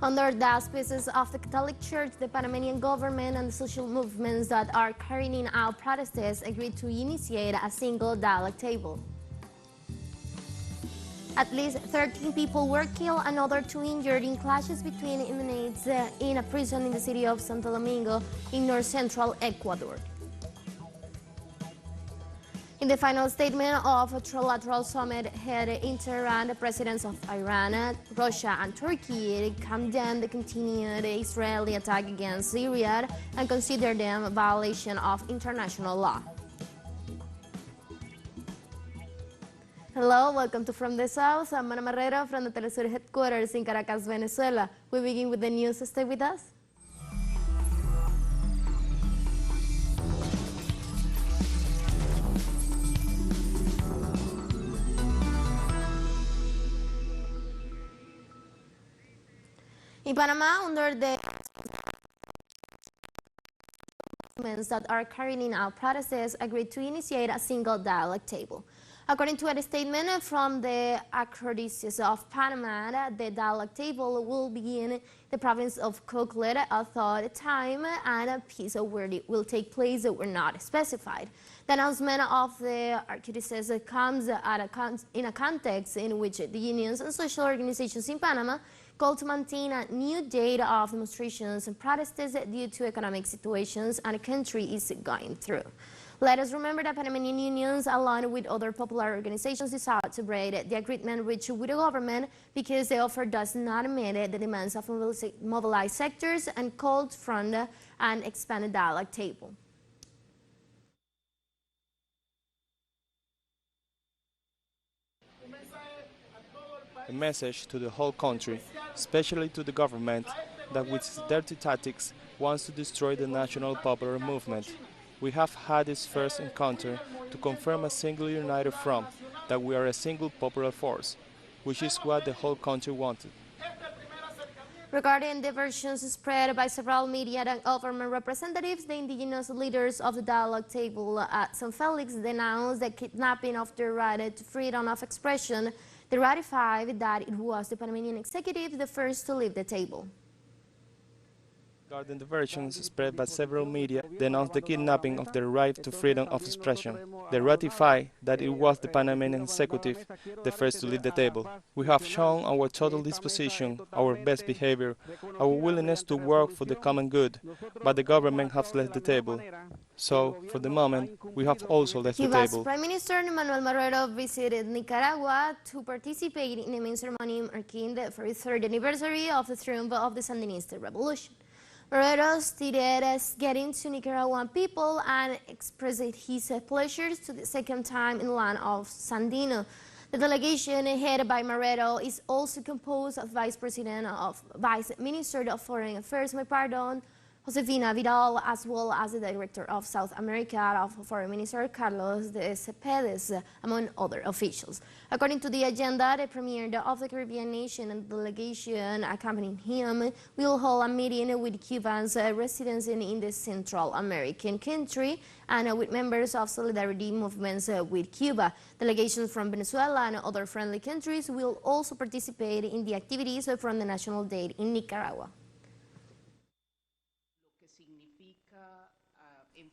Under the auspices of the Catholic Church, the Panamanian government and the social movements that are carrying out protests agreed to initiate a single dialogue table. At least 13 people were killed, another 2 injured in clashes between inmates in a prison in the city of Santo Domingo in north-central Ecuador. In the final statement of a Trilateral summit held in Tehran, the presidents of Iran, Russia and Turkey condemned the continued Israeli attack against Syria and considered them a violation of international law. Hello, welcome to From the South. I'm Ana Marrero from the teleSUR headquarters in Caracas, Venezuela. We begin with the news. Stay with us. In Panama, under the movements that are carrying out protests, agreed to initiate a single dialogue table. According to a statement from the Archdiocese of Panama, the dialogue table will begin in the province of Coquille at the time and a piece where it will take place were not specified. The announcement of the Archdiocese comes in a context in which the unions and social organizations in Panama call to maintain a new date of demonstrations and protests due to economic situations and the country is going through. Let us remember that Panamanian unions, along with other popular organizations, decided to celebrate the agreement reached with the government because the offer does not meet the demands of mobilized sectors and called for an expanded dialogue table. A message to the whole country, especially to the government, that with its dirty tactics wants to destroy the national popular movement. We have had this first encounter to confirm a single united front, that we are a single popular force, which is what the whole country wanted. Regarding the versions spread by several media and government representatives, the indigenous leaders of the dialogue table at San Felix denounced the kidnapping of the right to freedom of expression. They ratified that it was the Panamanian executive the first to leave the table. Regarding the versions spread by several media, denounced the kidnapping of the right to freedom of expression. They ratify that it was the Panamanian executive the first to leave the table. We have shown our total disposition, our best behavior, our willingness to work for the common good, but the government has left the table. So, for the moment, we have also left the Cuba's table. Prime Minister Manuel Marrero visited Nicaragua to participate in a main ceremony marking the 43rd anniversary of the triumph of the Sandinista revolution. Marrero stated as getting to Nicaraguan people and expressed his pleasure to the second time in the land of Sandino. The delegation headed by Marrero is also composed of Vice Minister of Foreign Affairs, Josefina Vidal, as well as the Director of South America of Foreign Minister Carlos de Cepedes, among other officials. According to the agenda, the Premier of the Caribbean nation and the delegation accompanying him will hold a meeting with Cubans residents in the Central American country and with members of solidarity movements with Cuba. Delegations from Venezuela and other friendly countries will also participate in the activities from the National Day in Nicaragua.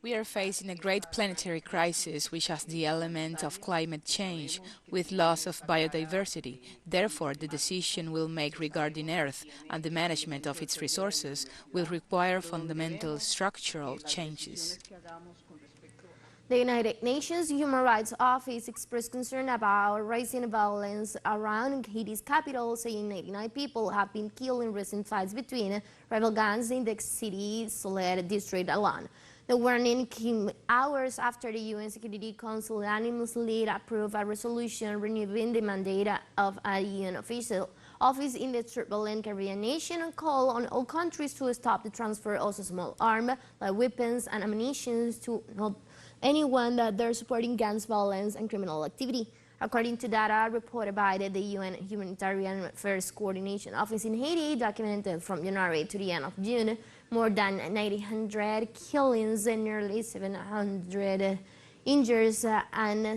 We are facing a great planetary crisis which has the element of climate change with loss of biodiversity. Therefore, the decision we'll make regarding Earth and the management of its resources will require fundamental structural changes. The United Nations Human Rights Office expressed concern about rising violence around Haiti's capital, saying 99 people have been killed in recent fights between rival gangs in the city's Soler district alone. The warning came hours after the UN Security Council unanimously approved a resolution renewing the mandate of a UN official office in the turbulent Caribbean nation and call on all countries to stop the transfer of small arms like weapons and ammunition to anyone that they're supporting gangs, violence and criminal activity. According to data reported by the UN Humanitarian Affairs Coordination Office in Haiti, documented from January to the end of June, more than 900 killings and nearly 700 injuries and the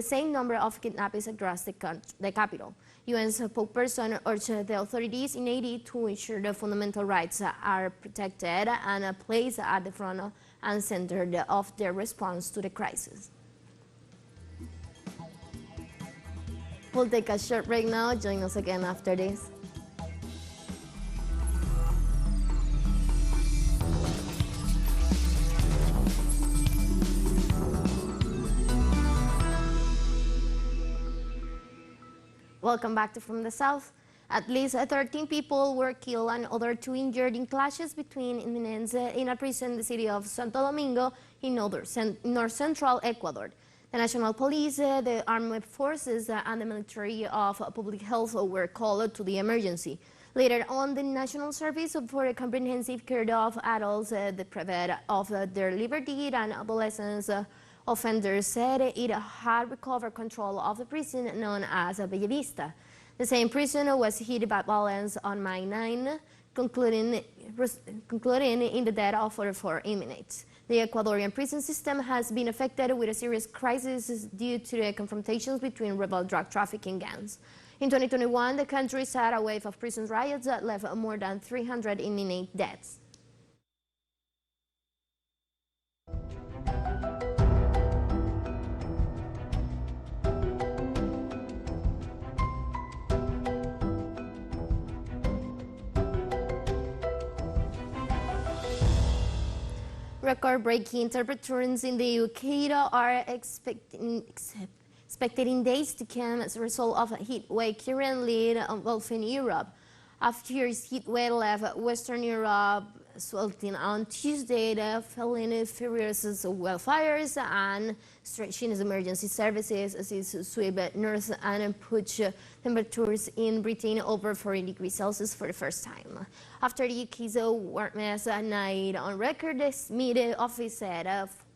same number of kidnappings across the capital. UN's spokesperson urged the authorities in Haiti to ensure the fundamental rights are protected and placed at the front and center of their response to the crisis. We'll take a short break now. Join us again after this. Welcome back to From the South. At least 13 people were killed and other 2 injured in clashes between inmates in a prison in the city of Santo Domingo in north central Ecuador. The National Police, the Armed Forces, and the Military of Public Health were called to the emergency. Later on, the National Service for a Comprehensive Care of Adults deprived of their liberty and adolescents offenders said it had recovered control of the prison known as Bellavista. The same prison was hit by violence on May 9, concluding in the death of 44 inmates. The Ecuadorian prison system has been affected with a serious crisis due to the confrontations between rebel drug trafficking gangs. In 2021, the country saw a wave of prison riots that left more than 300 inmate deaths. Record-breaking temperatures in the Ecuador are expected in days to come as a result of a heat wave currently engulfing Europe. After heat wave left Western Europe sweltering on Tuesday, the felling furious wildfires and stretching emergency services as it sweep north and push temperatures in Britain over 40 degrees Celsius for the first time. After the UK's warmest night on record, the Smith office said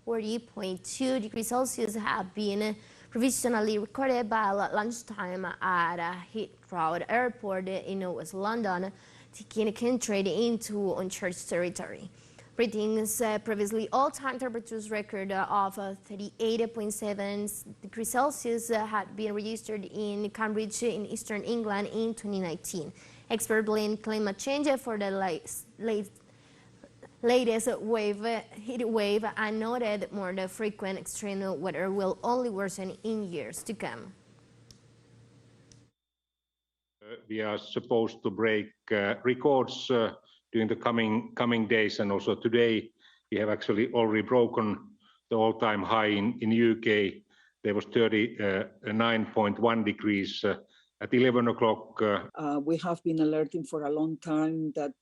40.2 degrees Celsius have been provisionally recorded by lunchtime at Heathrow Airport in West London, taking the country into uncharted territory. Britain's previously all-time temperatures record of 38.7 degrees Celsius had been registered in Cambridge in eastern England in 2019. Experts blame climate change for the latest heat wave and noted more frequent extreme weather will only worsen in years to come. We are supposed to break records during the coming days, and also today we have actually already broken the all-time high in UK. There was 39.1 degrees at 11 o'clock. We have been alerting for a long time that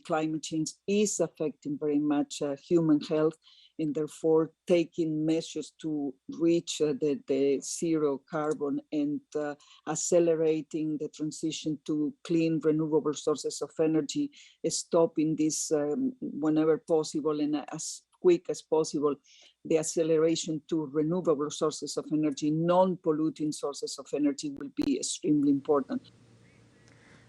climate change is affecting very much human health, and therefore taking measures to reach the zero carbon and accelerating the transition to clean renewable sources of energy, stopping this whenever possible and as quick as possible, the acceleration to renewable sources of energy, non-polluting sources of energy will be extremely important.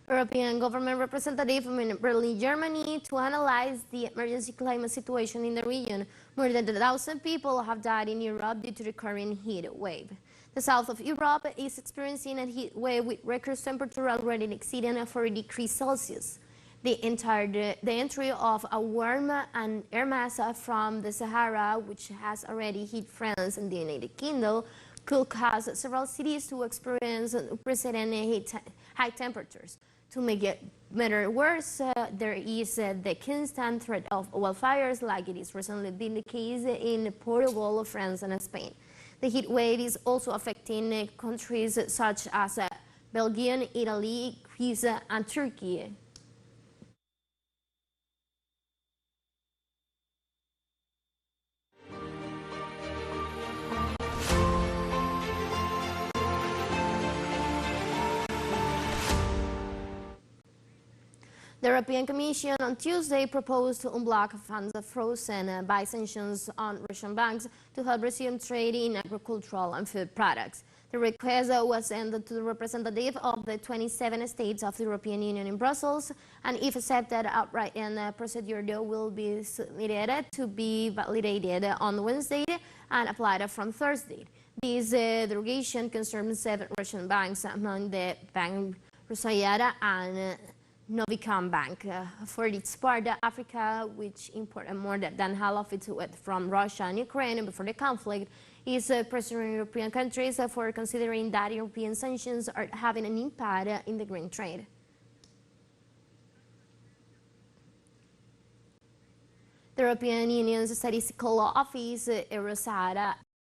European government representative in Berlin, Germany, to analyze the emergency climate situation in the region. More than 1,000 people have died in Europe due to the current heat wave. The south of Europe is experiencing a heat wave with record temperature already exceeding 40 degrees Celsius. The entry of a warm and air mass from the Sahara, which has already hit France and the United Kingdom, could cause several cities to experience unprecedented high temperatures. To make it matter worse, there is the constant threat of wildfires, like it has recently been the case in Portugal, France, and Spain. The heat wave is also affecting countries such as Belgium, Italy, Greece, and Turkey. The European Commission on Tuesday proposed to unblock funds frozen by sanctions on Russian banks to help resume trade in agricultural and food products. The request was sent to the representative of the 27 states of the European Union in Brussels, and if accepted outright, the procedure will be submitted to be validated on Wednesday and applied from Thursday. This derogation concerns 7 Russian banks, among the Bank Rosaria and Novicom Bank. For its part, Africa, which imported more than half of its wheat from Russia and Ukraine before the conflict, is pressuring European countries for considering that European sanctions are having an impact in the grain trade. The European Union's Statistical Office, Eurostat,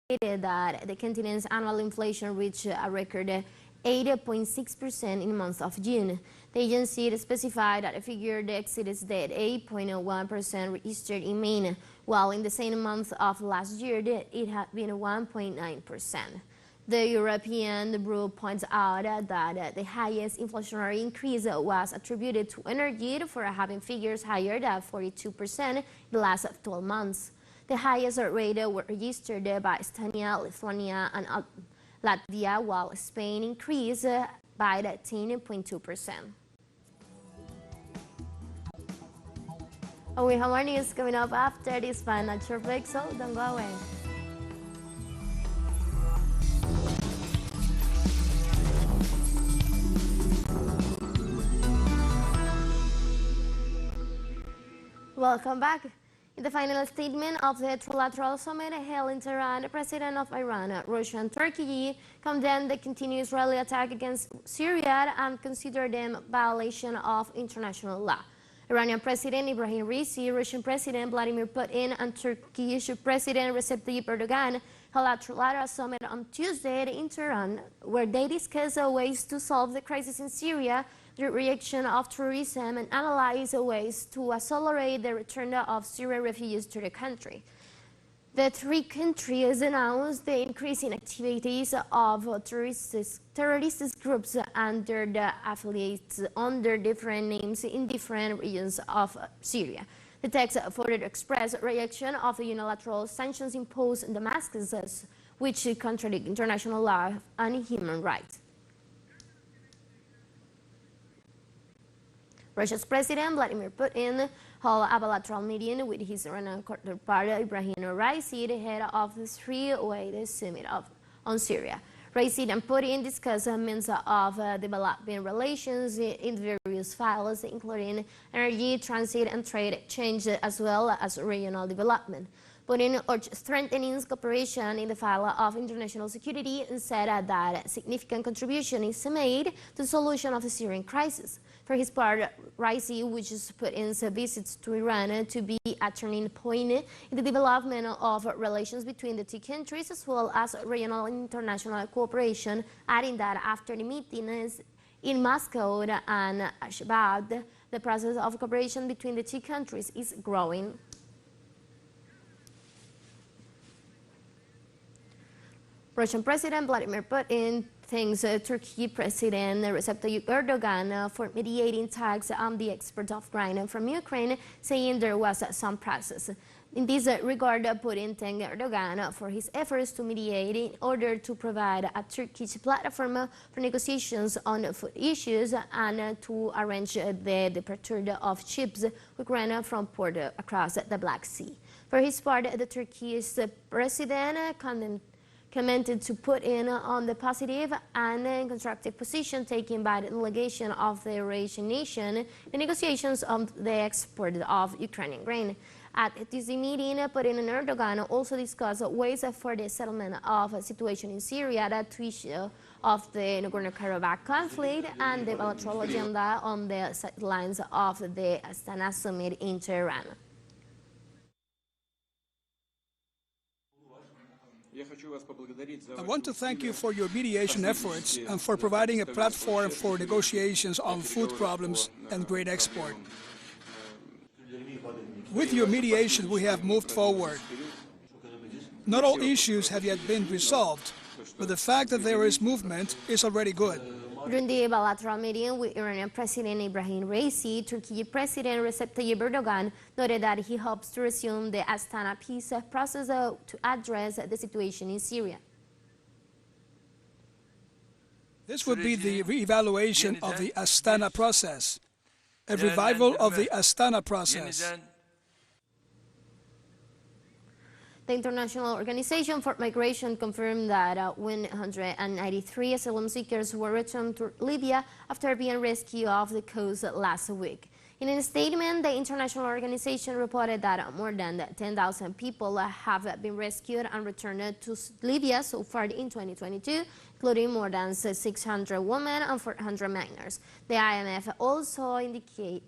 stated that the continent's annual inflation reached a record 8.6% in the month of June. The agency specified that the figure exceeds the 8.1% registered in May, while in the same month of last year it had been 1.9%. The European Bureau points out that the highest inflationary increase was attributed to energy for having figures higher than 42% in the last 12 months. The highest rate were registered by Estonia, Lithuania, and Latvia, while Spain increased by 10.2%. We have more news coming up after this financial break, so don't go away. Welcome back. In the final statement of the Trilateral Summit held in Tehran, the President of Iran, Russia and Turkey condemned the continued Israeli attack against Syria and considered them violation of international law. Iranian President Ibrahim Raisi, Russian President Vladimir Putin, and Turkish President Recep Tayyip Erdogan held a Trilateral Summit on Tuesday in Tehran, where they discussed ways to solve the crisis in Syria, the reaction of terrorism, and analyze ways to accelerate the return of Syrian refugees to the country. The three countries announced the increasing activities of terrorist groups and their affiliates under different names in different regions of Syria. The text further expressed reaction of the unilateral sanctions imposed on Damascus, which contradict international law and human rights. Russia's President Vladimir Putin held a bilateral meeting with his Iranian counterpart Ibrahim Raisi, the head of the three-way summit on Syria. Raisi and Putin discussed means of developing relations in various files, including energy, transit, and trade exchange, as well as regional development. Putin urged strengthening cooperation in the field of international security and said that significant contribution is made to the solution of the Syrian crisis. For his part, Raisi wishes Putin's visits to Iran to be a turning point in the development of relations between the two countries, as well as regional and international cooperation, adding that after the meetings in Moscow and Ashgabat, the process of cooperation between the two countries is growing. Russian President Vladimir Putin thanks Turkey President Recep Tayyip Erdogan for mediating talks on the export of grain from Ukraine, saying there was some process. In this regard, Putin thanked Erdogan for his efforts to mediate in order to provide a Turkish platform for negotiations on food issues and to arrange the departure of ships with grain from port across the Black Sea. For his part, the Turkish president commented to Putin on the positive and constructive position taken by the delegation of the Eurasian nation in the negotiations on the export of Ukrainian grain. At this meeting, Putin and Erdogan also discussed ways for the settlement of a situation in Syria, the issue of the Nagorno-Karabakh conflict, and the bilateral agenda on the sidelines of the Astana summit in Tehran. I want to thank you for your mediation efforts and for providing a platform for negotiations on food problems and grain export. With your mediation, we have moved forward. Not all issues have yet been resolved, but the fact that there is movement is already good. During the bilateral meeting with Iranian President Ibrahim Raisi, Turkey President Recep Tayyip Erdogan noted that he hopes to resume the Astana peace process to address the situation in Syria. This would be the re-evaluation of the Astana process, a revival of the Astana process. The International Organization for Migration confirmed that 193 asylum seekers were returned to Libya after being rescued off the coast last week. In a statement, the international organization reported that more than 10,000 people have been rescued and returned to Libya so far in 2022, including more than 600 women and 400 minors. The IMF also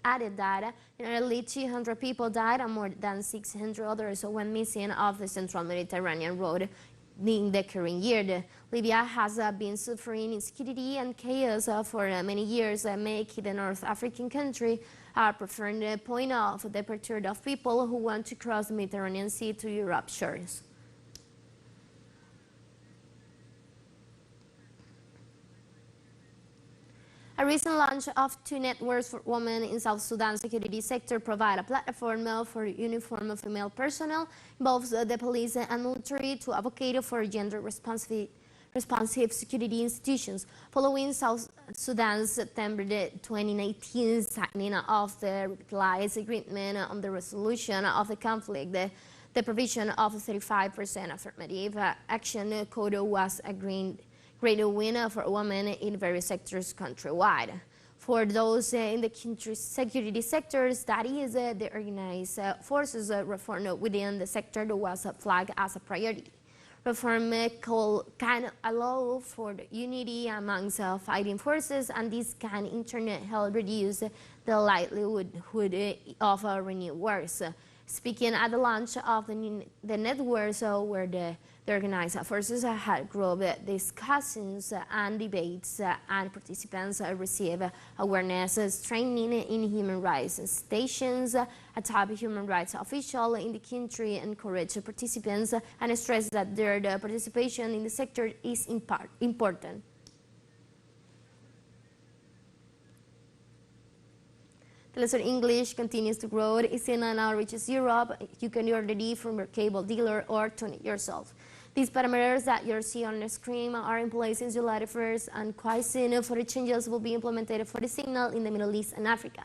added that nearly 200 people died and more than 600 others went missing off the central Mediterranean road in the current year. Libya has been suffering insecurity and chaos for many years, making the North African country a preferred point of departure of people who want to cross the Mediterranean Sea to Europe's shores. A recent launch of 2 networks for women in South Sudan's security sector provide a platform for uniformed female personnel, both the police and military, to advocate for gender-responsive security institutions. Following South Sudan's September 2019 signing of the revitalized agreement on the resolution of the conflict, the provision of 35% affirmative action quota was a great win for women in various sectors countrywide. For those in the country's security sectors, that is, the organized forces reform within the sector was flagged as a priority. Reform can allow for the unity amongst fighting forces, and this can in turn help reduce the likelihood of renewed wars. Speaking at the launch of the networks where the organized forces had group discussions and debates, and participants receive awareness training in human rights stations. A top human rights official in the country encouraged participants and stressed that their participation in the sector is important. teleSUR English continues to grow. Isina now reaches Europe. You can order it from your cable dealer or tune it yourself. These parameters that you see on the screen are in place since July 1st, and quite soon further changes will be implemented for the signal in the Middle East and Africa.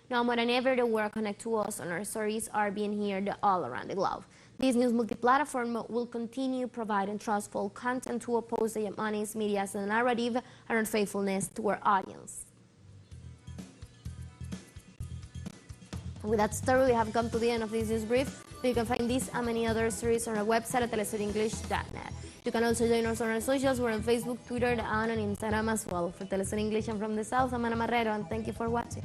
Now more than ever, the world connect to us, and our stories are being heard all around the globe. This news multi-platform will continue providing trustful content to oppose the Yemeni's media's narrative and unfaithfulness to our audience. And with that story, we have come to the end of this news brief. You can find this and many other stories on our website at telesurenglish.net. You can also join us on our socials. We're on Facebook, Twitter, and on Instagram as well. For teleSUR English and from the South, I'm Ana Marrero, and thank you for watching.